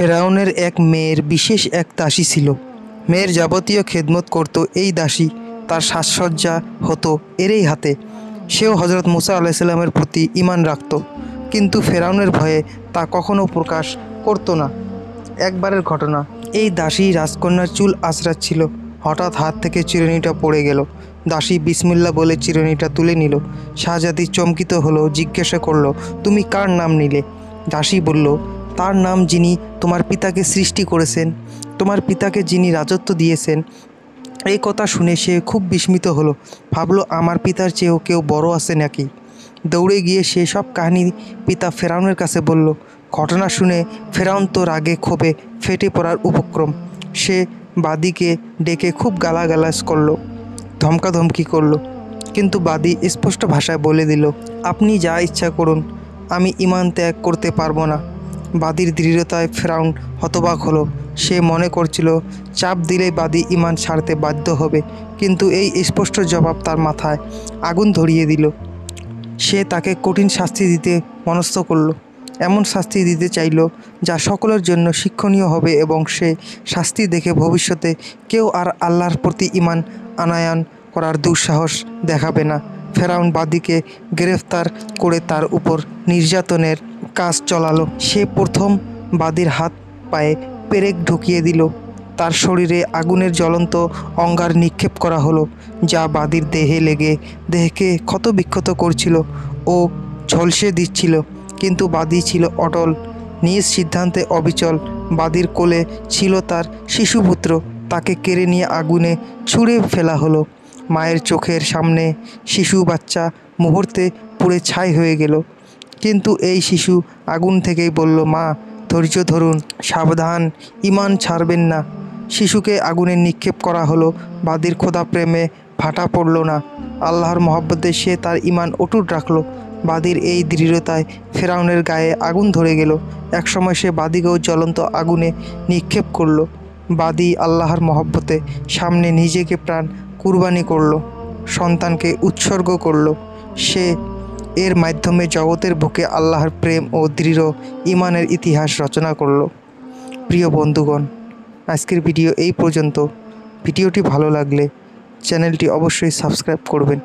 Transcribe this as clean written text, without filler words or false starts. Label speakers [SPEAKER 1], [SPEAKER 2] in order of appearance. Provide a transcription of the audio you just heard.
[SPEAKER 1] ফেরাউনের এক মেয়ের বিশেষ এক দাসী ছিল। মেয়ের যাবতীয় খেদমত করত এই দাসী, তার সাজসজ্জা হতো এরই হাতে। সেও হজরত মুসা আলাইসাল্লামের প্রতি ঈমান রাখত, কিন্তু ফেরাউনের ভয়ে তা কখনো প্রকাশ করত না। একবারের ঘটনা, এই দাসী রাজকন্যার চুল আঁচড়াচ্ছিল। হঠাৎ হাত থেকে চিরুনিটা পড়ে গেল। দাসী বিসমিল্লা বলে চিরুনিটা তুলে নিল। শাহজাদি চমকিত হলো, জিজ্ঞাসা করলো, তুমি কার নাম নিলে? দাসী বলল, তার নাম যিনি তোমার পিতাকে সৃষ্টি করেছেন, তোমার পিতাকে যিনি রাজত্ব দিয়েছেন। এই কথা শুনে সে খুব বিস্মিত হলো। ভাবলো, আমার পিতার চেয়েও কেউ বড় আছে নাকি? দৌড়ে গিয়ে সে সব কাহিনী পিতা ফেরাউনের কাছে বলল। ঘটনা শুনে ফেরাউন তো রাগে ক্ষোভে ফেটে পড়ার উপক্রম। সে বাদীকে ডেকে খুব গালাগালাজ করলো, ধমকাধমকি করলো, কিন্তু বাদী স্পষ্ট ভাষায় বলে দিল, আপনি যা ইচ্ছা করুন, আমি ঈমান ত্যাগ করতে পারবো না। বাদীর দৃঢ়তায় ফেরাউন হতবাক হলো। সে মনে করছিল চাপ দিলেই বাদী ঈমান ছাড়তে বাধ্য হবে, কিন্তু এই স্পষ্ট জবাব তার মাথায় আগুন ধরিয়ে দিল। সে তাকে কঠিন শাস্তি দিতে মনস্থ করল। এমন শাস্তি দিতে চাইল যা সকলের জন্য শিক্ষণীয় হবে, এবং সে শাস্তি দেখে ভবিষ্যতে কেউ আর আল্লাহর প্রতি ঈমান আনয়ন করার দুঃসাহস দেখাবে না। ফেরাউন বাদীকে গ্রেফতার করে তার উপর নির্যাতনের কাজ চলালো। সে প্রথম বাদীর হাত পায়ে পেরেক ঢুকিয়ে দিল। তার শরীরে আগুনের জ্বলন্ত অঙ্গার নিক্ষেপ করা হলো, যা বাদীর দেহে লেগে দেহকে ক্ষতবিক্ষত করছিল ও ঝলসে দিচ্ছিল। কিন্তু বাদী ছিল অটল, নিজ সিদ্ধান্তে অবিচল। বাদীর কোলে ছিল তার শিশুপুত্র, তাকে কেড়ে নিয়ে আগুনে ছুঁড়ে ফেলা হলো। মায়ের চোখের সামনে শিশু বাচ্চা মুহূর্তে পুড়ে ছাই হয়ে গেল। কিন্তু এই শিশু আগুন থেকেই বলল, মা, ধৈর্য ধরুন, সাবধান, ঈমান ছাড়বেন না। শিশুকে আগুনে নিক্ষেপ করা হলো। বাদীর খোদা প্রেমে ভাটা পড়ল না। আল্লাহর মহব্বতে সে তার ঈমান অটুট রাখল। বাদীর এই দৃঢ়তায় ফেরাউনের গায়ে আগুন ধরে গেল। একসময় সে বাদীকেও জ্বলন্ত আগুনে নিক্ষেপ করল। বাদী আল্লাহর মহব্বতে সামনে নিজেকে প্রাণ কুরবানি করল, সন্তানকে উৎসর্গ করল। সে এর মাধ্যমে জগতের বুকে আল্লাহর প্রেম ও দৃঢ় ঈমানের ইতিহাস রচনা করল। প্রিয় বন্ধুগণ, আজকের ভিডিও এই পর্যন্ত। ভিডিওটি ভালো লাগলে চ্যানেলটি অবশ্যই সাবস্ক্রাইব করবেন।